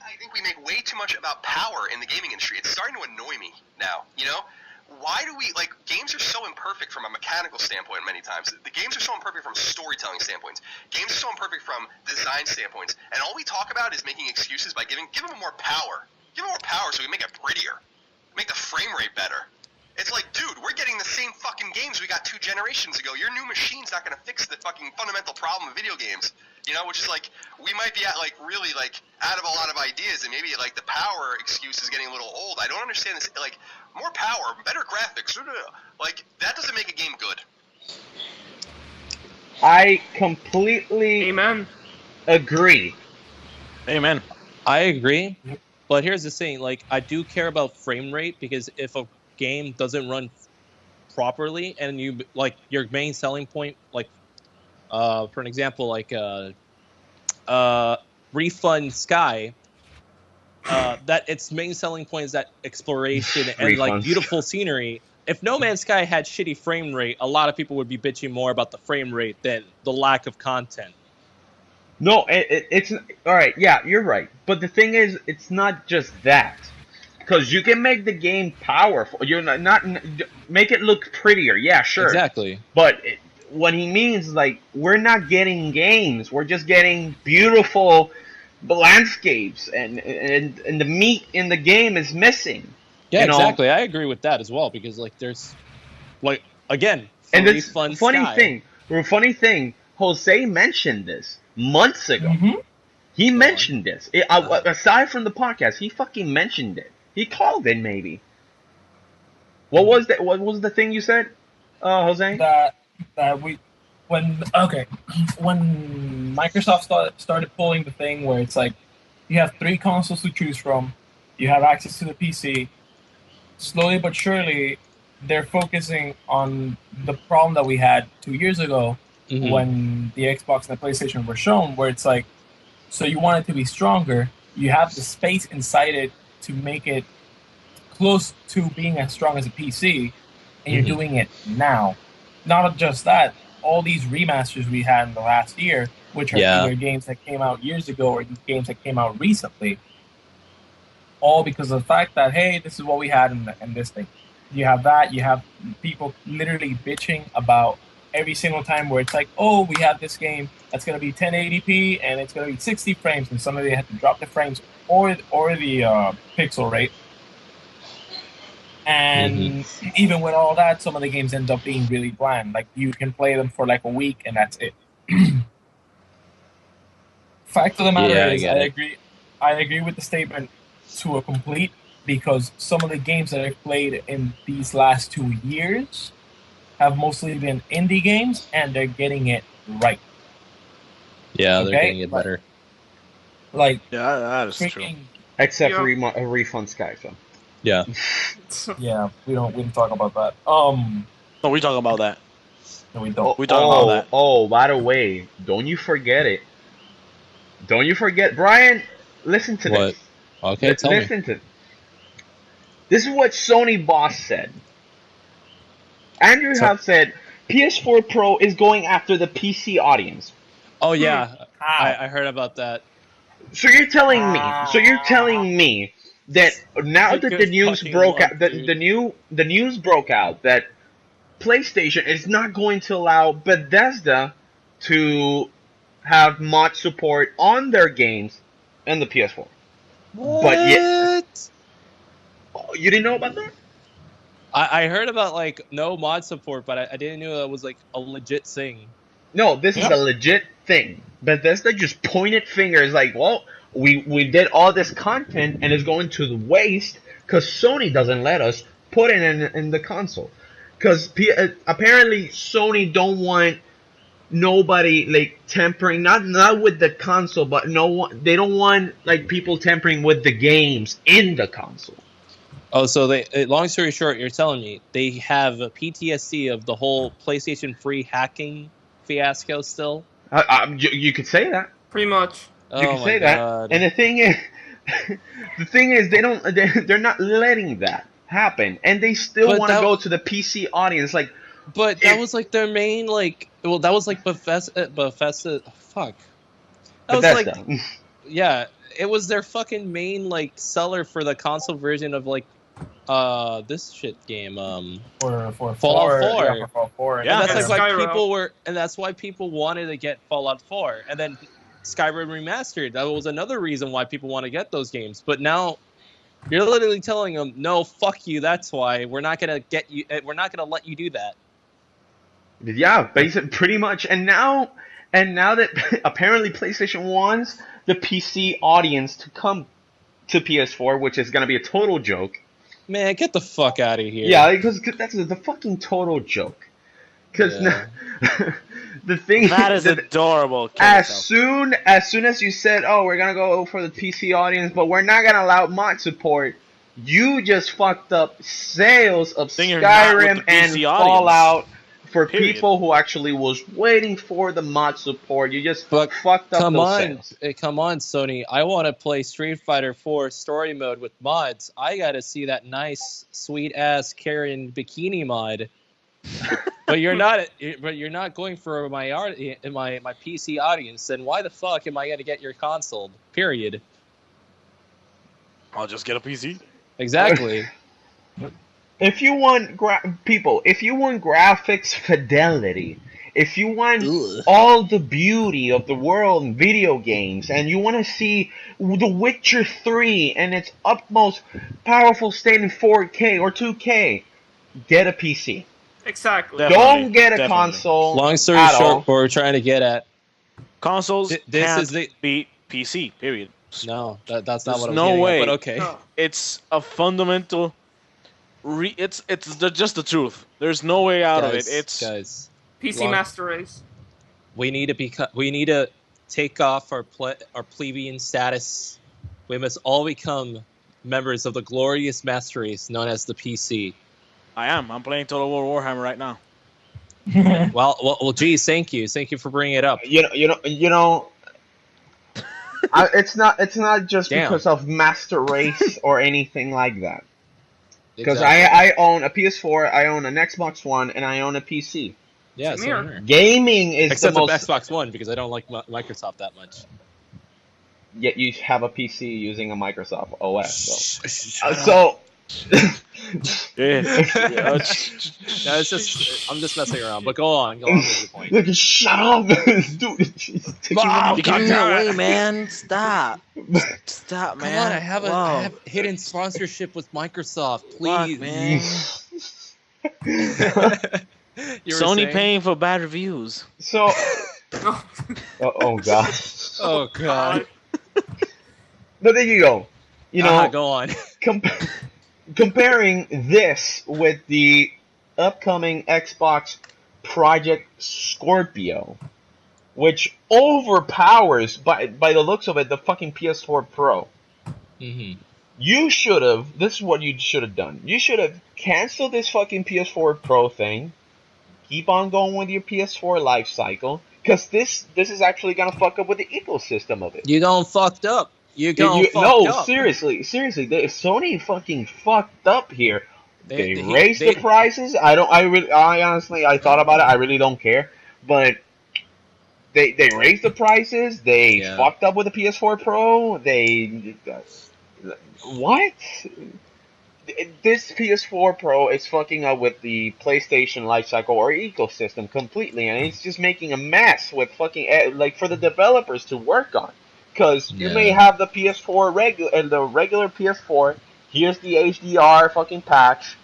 I think we make way too much about power in the gaming industry. It's starting to annoy me now, Why do we, games are so imperfect from a mechanical standpoint many times. The games are so imperfect from storytelling standpoints. Games are so imperfect from design standpoints. And all we talk about is making excuses by giving them more power. Give them more power so we make it prettier. Make the frame rate better. It's like, dude, we're getting the same fucking games we got 2 generations ago. Your new machine's not going to fix the fucking fundamental problem of video games. Which is we might be at really out of a lot of ideas, and maybe the power excuse is getting a little old. I don't understand this. More power, better graphics. That doesn't make a game good. I completely agree. Amen. I agree, but here's the thing: I do care about frame rate, because if a game doesn't run properly, and you your main selling point, for an example, Refund Sky, that its main selling point is that exploration and like Refunds. beautiful scenery. If No Man's Sky had shitty frame rate, a lot of people would be bitching more about the frame rate than the lack of content. No, it's all right. Yeah, you're right. But the thing is, it's not just that. Because you can make the game powerful. You're not make it look prettier. Yeah, sure. Exactly. But what he means, like, we're not getting games. We're just getting beautiful landscapes, and the meat in the game is missing. Yeah, you know? exactly. I agree with that as well because like there's like again, And free it's fun funny sky. thing. Jose mentioned this months ago. Mm-hmm. He mentioned this. Aside from the podcast, he fucking mentioned it. He called in, maybe. What was that? What was the thing you said, Jose? That when Microsoft started pulling the thing where it's like you have 3 consoles to choose from, you have access to the PC. Slowly but surely, they're focusing on the problem that we had 2 years ago when the Xbox and the PlayStation were shown, where it's like, so you want it to be stronger, you have the space inside it to make it close to being as strong as a PC, and you're doing it now. Not just that, all these remasters we had in the last year, which are either games that came out years ago or these games that came out recently, all because of the fact that, hey, this is what we had in this thing. You have that, you have people literally bitching about every single time where it's like, oh, we have this game that's going to be 1080p and it's going to be 60 frames, and somebody had to drop the frames or the pixel rate. And even with all that, some of the games end up being really bland. Like, you can play them for like a week and that's it. Fact of the matter is, I agree with the statement to a complete, because some of the games that I've played in these last 2 years have mostly been indie games, and they're getting it right. Yeah, they're getting it better. Yeah, that is true. Except for Refund Sky, so. Yeah. Yeah, we don't talk about that. No, we talk about that. No, we don't. We talk about that. Oh, by the way, don't you forget it. Don't you forget, Brian. Listen to this. Okay, tell me. Listen to. This is what Sony boss said. Andrew Huff said PS4 Pro is going after the PC audience. Oh yeah, I heard about that. So you're telling me that now that the news broke out, the news broke out that PlayStation is not going to allow Bethesda to have mod support on their games and the PS4. What? But yet, you didn't know about that? I heard about like no mod support, but I didn't know that was like a legit thing. No, this is a legit thing. Bethesda just pointed fingers like, well, we did all this content and it's going to the waste because Sony doesn't let us put it in the console. Because apparently Sony don't want nobody like tampering, not with the console, but they don't want like people tampering with the games in the console. Oh, so long story short, you're telling me they have a PTSD of the whole PlayStation free hacking fiasco still? You could say that. Pretty much. You can say that. And the thing is, they're not letting that happen, and they still want to go to the PC audience. Like, but that was like their main that was like Bethesda. Fuck. That Bethesda. was like, yeah, it was their fucking main like seller for the console version of like this shit game for Fallout 4. Yeah, for Fallout 4. Yeah, and that's like why Skyrim. that's why people wanted to get Fallout 4, and then Skyrim Remastered. That was another reason why people want to get those games. But now you're literally telling them, no, fuck you. That's why we're not gonna get you. We're not gonna let you do that. Yeah, basically, pretty much. And now that apparently PlayStation wants the PC audience to come to PS4, which is gonna be a total joke. Man, get the fuck out of here. Yeah, because that's the fucking total joke. Because the thing that is adorable. As soon as you said, "Oh, we're gonna go for the PC audience, but we're not gonna allow mod support," you just fucked up sales of Skyrim and for Period. people who actually was waiting for the mod support, you just But fucked up come those on, sales. come on, Sony. I want to play Street Fighter 4 story mode with mods. I got to see that nice, sweet ass Karen bikini mod. But you're not. But you're not going for my PC audience. Then why the fuck am I going to get your console? Period. I'll just get a PC. Exactly. If you want if you want graphics fidelity, if you want all the beauty of the world in video games, and you want to see The Witcher 3 and its utmost powerful state in 4K or 2K, get a PC. Exactly. Don't get a console. Long story at short, all. what we're trying to get at. Consoles This can't is the beat PC. Period. no. That's not There's what I was no getting way. at, but okay. No. It's a fundamental. It's just the truth. There's no way out of it. It's guys. PC Master Race. We need to take off our plebeian status. We must all become members of the glorious master race known as the PC. I'm playing Total War Warhammer right now. Well, geez, thank you for bringing it up. You know. It's not just Damn. because of Master Race or anything like that. Because Exactly. I own a PS4, I own an Xbox One, and I own a PC. Yeah, Same same here. here. Gaming is Except the for most. Xbox One because I don't like Microsoft that much. Yet you have a PC using a Microsoft OS. Shut So. Yeah. No, it's just I'm just messing around. But go on with your point. Look, shut up, dude. She's taking Mom, the- give me that way, man. Stop, Come man. on, I have a hidden sponsorship with Microsoft, please. man. You were Sony saying? paying for bad reviews. So. Oh god. Oh god. But there you go. You know, Go on. comparing this with the upcoming Xbox Project Scorpio, which overpowers, by the looks of it, the fucking PS4 Pro. Mm-hmm. You should have. This is what you should have done. You should have canceled this fucking PS4 Pro thing. Keep on going with your PS4 life cycle, because this is actually gonna fuck up with the ecosystem of it. You gone fucked up. Seriously, Sony fucking fucked up here. They raised the prices. I honestly, I thought about it. I really don't care, but they raised the prices. They fucked up with the PS4 Pro. What? This PS4 Pro is fucking up with the PlayStation lifecycle or ecosystem completely, and it's just making a mess with fucking for the developers to work on. Because you may have the PS4 regular PS4. Here's the HDR fucking patch.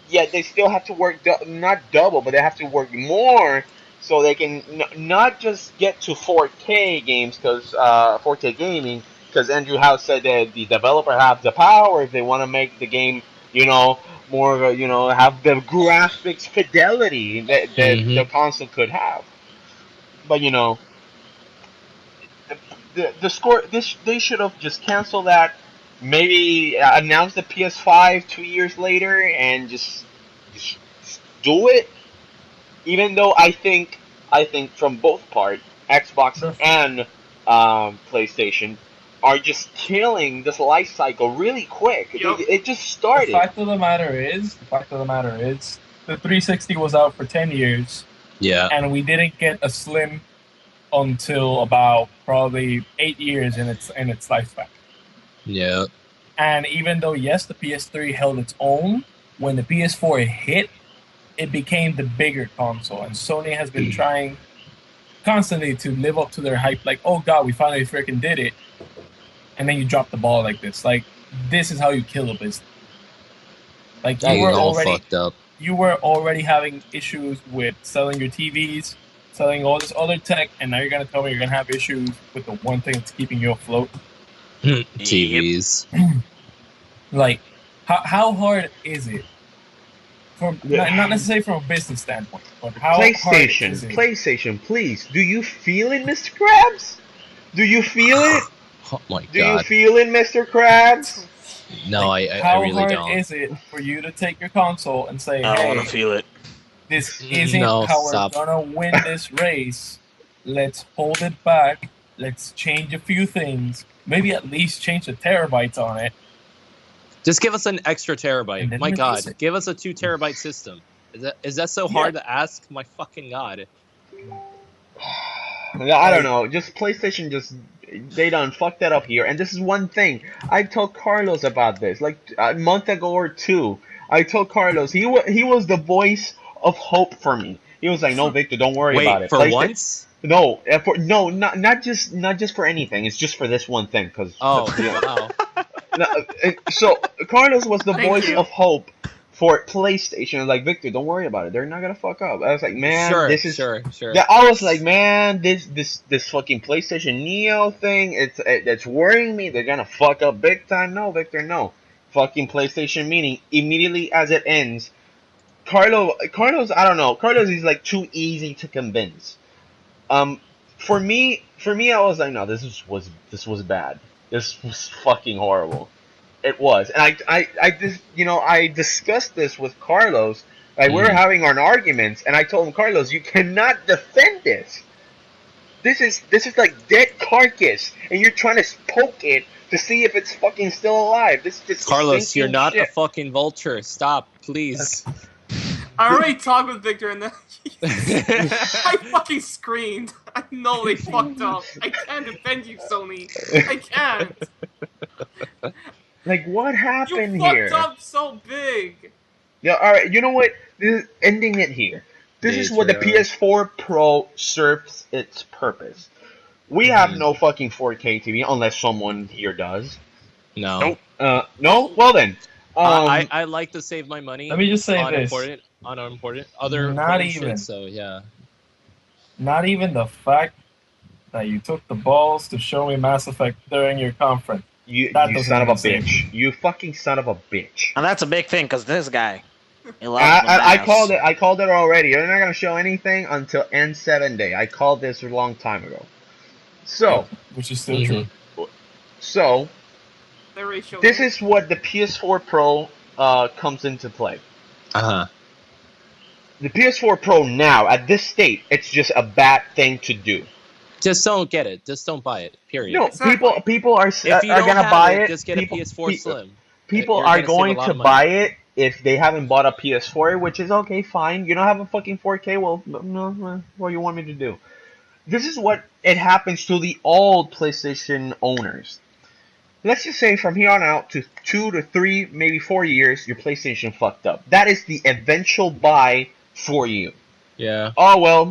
Yet they still have to work not double, but they have to work more so they can not just get to 4K games, because 4K gaming. Because Andrew House said that the developer have the power if they want to make the game, more, have the graphics fidelity that the console could have. But they should have just canceled that. Maybe announce the PS5 2 years later and just do it. Even though I think from both parts, Xbox and PlayStation are just killing this life cycle really quick. Yep. It just started. The fact of the matter is, the 360 was out for 10 years. Yeah. And we didn't get a Slim until about probably 8 years in its lifespan. Yeah. And even though, yes, the PS3 held its own, when the PS4 hit, it became the bigger console. And Sony has been trying constantly to live up to their hype, like, oh god, we finally freaking did it. And then you drop the ball like this. Like, this is how you kill a business. Like, You were already having issues with selling your TVs, selling all this other tech, and now you're going to tell me you're going to have issues with the one thing that's keeping you afloat? TVs. Like, how hard is it? Not necessarily from a business standpoint, but how hard is it? PlayStation, please. Do you feel it, Mr. Krabs? Do you feel it? Oh my Do you god. feel it, Mr. Krabs? No, I How really hard don't. is it for you to take your console and say, I don't hey, want to feel it. this isn't No, how stop. we're gonna win this race. Let's hold it back. Let's change a few things. Maybe at least change the terabytes on it. Just give us an extra And terabyte. then My release God, it. give us a 2 terabyte system. Is that so hard to ask? My fucking God. Yeah, I don't know. Just PlayStation, they done fucked that up here. And this is one thing I told Carlos about this, like a month ago or two. I told Carlos he was the voice of hope for me. He was like, "No, Victor, don't worry about Wait, it." for once? No, not just for anything. It's just for this one thing, because Oh, wow. So Carlos was the Thank voice you. of hope for PlayStation. Like, Victor, don't worry about it. They're not gonna fuck up. I was like, man, Sure, this is sure. yeah. I was like, man, this fucking PlayStation Neo thing. It's worrying me. They're gonna fuck up big time. No, Victor, no. Fucking PlayStation meeting immediately as it ends. Carlos, I don't know. Carlos is like too easy to convince. For me, I was like, no, this was bad. This was fucking horrible. It was, and I discussed this with Carlos. Like, we were having our arguments, and I told him, Carlos, you cannot defend this. This is like dead carcass, and you're trying to poke it to see if it's fucking still alive. This is Carlos, you're not shit. a fucking vulture. Stop, please. I already talked with Victor and then I fucking screamed. I know they fucked up. I can't defend you, Sony. I can't. Like, what You happened fucked here? up so big. Yeah, all right. You know what? This is ending it here. This is what the PS4 Pro serves its purpose. We have no fucking 4K TV unless someone here does. No. No. Well then. I like to save my money. Let me just say on this. Other Not important even. shit, so yeah. Not even the fact that you took the balls to show me Mass Effect during your conference. You doesn't son of a even save bitch. You fucking son of a bitch. And that's a big thing, because this guy, he loves I called it. I called it already. You're not gonna show anything until N7 day. I called this a long time ago. So, Which is still true. so They already showed this me. is what the PS4 Pro comes into play. Uh-huh. The PS4 Pro now, at this state, it's just a bad thing to do. Just don't get it. Just don't buy it. Period. No, Exactly. people are If you are don't gonna have buy it, it. just get a PS4 Slim. People You're are gonna save a going lot to of money. buy it if they haven't bought a PS4, which is okay, fine. You don't have a fucking 4K. Well, no, what do you want me to do? This is what it happens to the old PlayStation owners. Let's just say from here on out to 2 to 3, maybe 4 years, your PlayStation fucked up. That is the eventual buy for you. Yeah. Oh, well,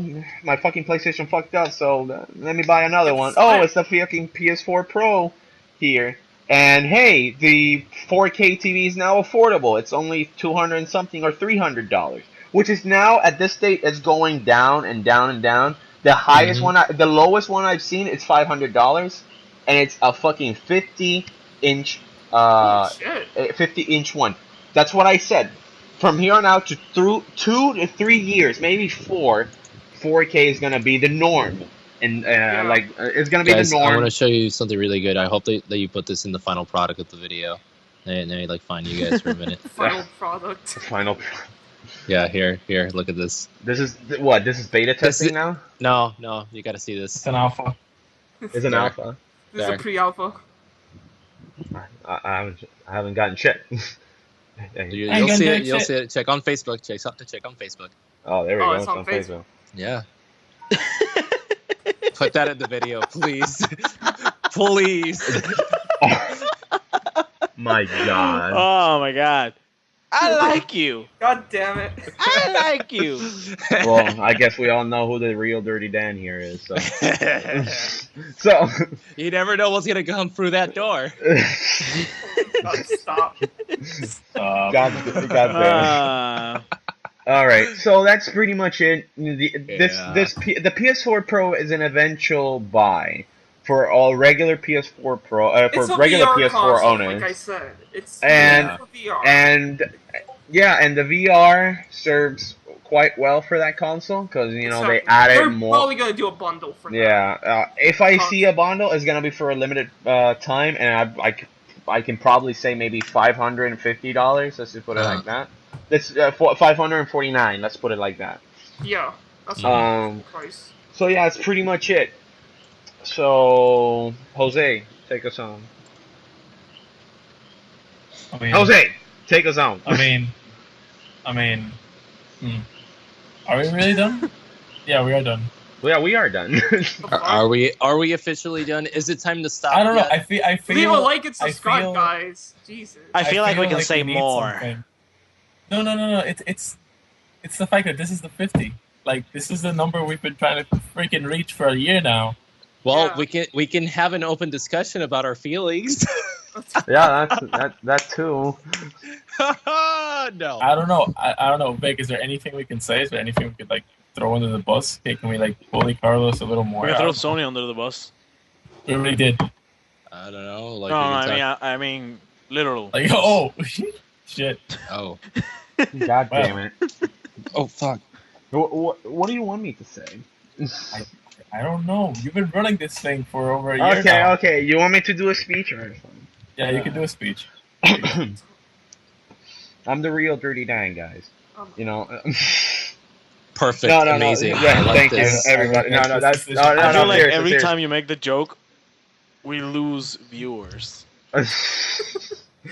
my fucking PlayStation fucked up, so let me buy another one. Oh, it's the fucking PS4 Pro here. And hey, the 4K TV is now affordable. It's only $200 and something or $300, which is now at this state is going down and down and down. The highest one, the lowest one I've seen is $500, and it's a fucking 50-inch, Holy shit. 50-inch one. That's what I said. From here on out to through 2 to 3 years, maybe 4, 4K is gonna be the norm, and it's gonna be Guys, the I norm. want to show you something really good. I hope that you put this in the final product of the video. Let me like find you guys for a minute. Final product. Final. Yeah, here, look at this. This is what? This is beta testing now. No, you got to see this. It's an alpha. It's an There. alpha. This is There. a pre-alpha. I haven't gotten shit. You'll see it. You'll see it. Check on Facebook. Check on Facebook. Oh, there we Oh, go. it's It's on on Facebook. Yeah. Put that in the video, please. Please. My God. Oh my god. I like you. God damn it. I like you. Well, I guess we all know who the real Dirty Dan here is. So, so You never know what's gonna come through that door. God, stop. God damn it. All right, so that's pretty much it. The PS4 Pro is an eventual buy for all regular PS4 Pro It's for a regular VR PS4 console, owners. like I said. It's And- for VR. And the VR serves quite well for that console because they Exactly. added They're more. probably gonna do a bundle for that. Yeah, if I see a bundle, it's gonna be for a limited time, and I can probably say maybe $550. Let's just put it like that. That's 549. Let's put it like that. Yeah. That's Um. price. So yeah, that's pretty much it. So Jose, take us home. I mean, Jose, take us home. I mean, are we really done? Yeah, we are done. Yeah, we are done. Are we officially done? Is it time to stop? I don't know. yet? I feel. Leave a like and I subscribe, feel- guys. Jesus. I feel like we can say need more. something. No. It's the fact that this is the 50. Like, this is the number we've been trying to freaking reach for a year now. Well, Yeah. we can have an open discussion about our feelings. Yeah, that too. No. I don't know. I don't know. Vic, is there anything we can say? Is there anything we could like throw under the bus? Okay, can we like bully Carlos a little more? We're gonna I throw don't know. Sony under the bus. We really did. I don't know. Like, No, we can I mean literal. Like, oh shit. oh, God damn it. oh, fuck. What do you want me to say? I don't know. You've been running this thing for over a year now. Okay. You want me to do a speech or something? Yeah, you can do a speech. I'm the real Dirty Dan, guys. You know. Perfect. No, Amazing. Yeah, I like thank this. you, everybody. No, that's no, I feel no, like seriously, every seriously. time you make the joke, we lose viewers.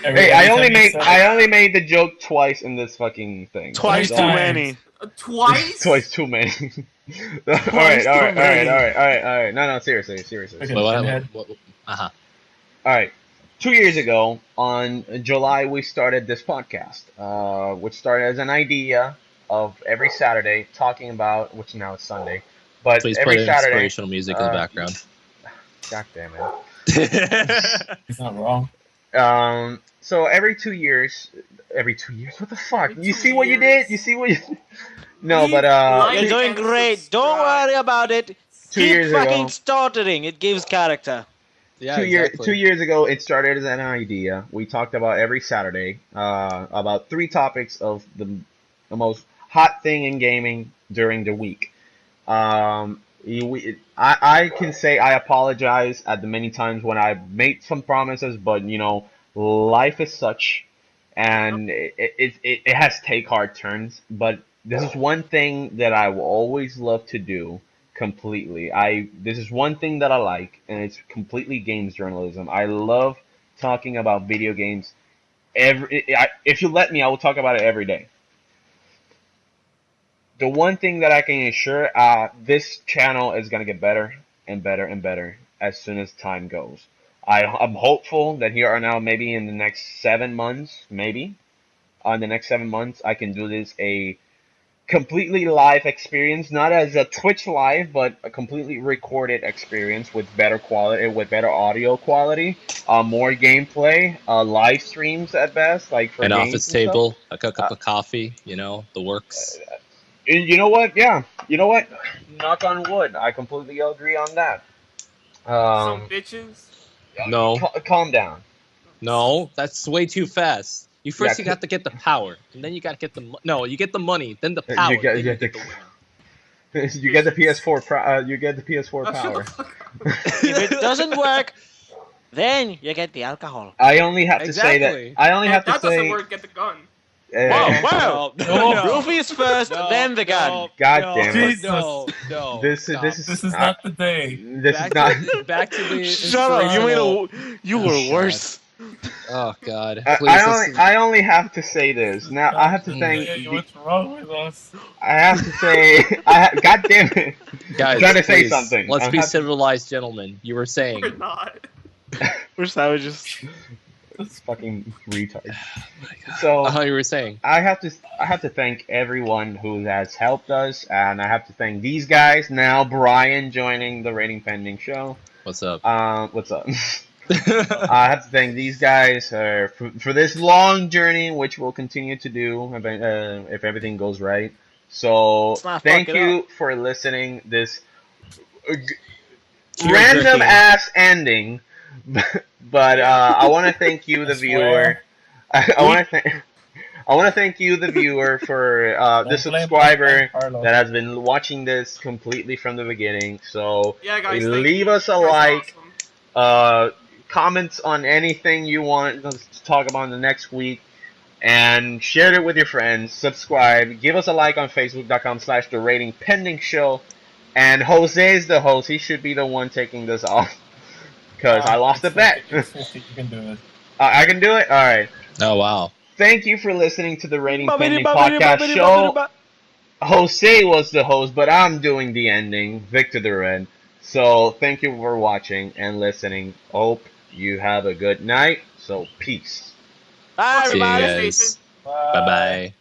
Hey, I only made the joke twice in this fucking thing. Twice Three too times. many. Twice? Twice too many. all right. No, seriously. Okay, But pinhead. Uh-huh. All right. 2 years ago, on July, we started this podcast, which started as an idea of every Saturday talking about, which now is Sunday, but Please put every Saturday. inspirational music in the background. God damn it. He's not wrong. So every 2 years, what the fuck? Every You 2 see what you years. did? You see what you? No, Leave but like You're doing and great. Don't subscribe. worry about it. 2 Keep years fucking ago. stuttering. It gives character. Yeah, 2 years ago, it started as an idea. We talked about every Saturday about 3 topics of the most hot thing in gaming during the week. I can say I apologize at the many times when I made some promises, but you know, life is such, and it has to take hard turns. But this is one thing that I will always love to do completely. This is one thing that I like, and it's completely games journalism. I love talking about video games. If you let me, I will talk about it every day. The one thing that I can assure, this channel is gonna get better and better and better as soon as time goes. I'm hopeful that here are now maybe in the next 7 months, maybe on the next 7 months, I can do this a completely live experience, not as a Twitch live, but a completely recorded experience with better quality, with better audio quality, more gameplay, live streams at best, like for An games office and stuff. table, a cup of coffee, you know, the works. And you know what? Yeah. You know what? Knock on wood. I completely agree on that. Some bitches. No. Calm down. No, that's way too fast. You first Yeah, you got to get the power, and then you got to get the you get the money, then the power, You get- then you you get get the the- winner. You get the PS4. You get the PS4 Oh, shut power. the fuck up. If it doesn't work, then you get the alcohol. I only have to say Exactly. that. I only have If to that doesn't say. work, get the gun. Wow. No, Roofies first, then the gun. God damn it. No, no. This stop. This is not the day. This is back not. To, back to the. Shut up! You were Shut worse. Oh God! I, Please, I only have to say this. Now I have to thank. Hey, what's wrong with us? I have to say. God damn it. guys, I'm trying to say please, something. Let's I be have to- civilized gentlemen. You were saying. We're not. We're savages. This fucking retard. So You were saying. I have to thank everyone who has helped us, and I have to thank these guys. Now Brian joining the Rating Pending show. What's up? What's up? I have to thank these guys for this long journey, which we'll continue to do if everything goes right. So Let's not thank fuck it you for listening. This Tear random jerking. ass ending, but I want to thank you, the I viewer. swear. I want to thank you, the viewer, for the Don't blame subscriber Carlos. that has been watching this completely from the beginning. So Yeah, guys. thank leave you. us a You guys are like. awesome. Comments on anything you want us to talk about in the next week. and share it with your friends. Subscribe. Give us a like on Facebook.com/The Rating Pending Show. And Jose is the host. He should be the one taking this off. Because I lost the bet. It's 50. You can do it. I can do it? Alright. Oh wow. Thank you for listening to the Rating Pending Podcast Show. Jose was the host, but I'm doing the ending. Victor the Red. So thank you for watching and listening. Hope you have a good night. So peace. Bye, See you everybody. guys. Bye bye.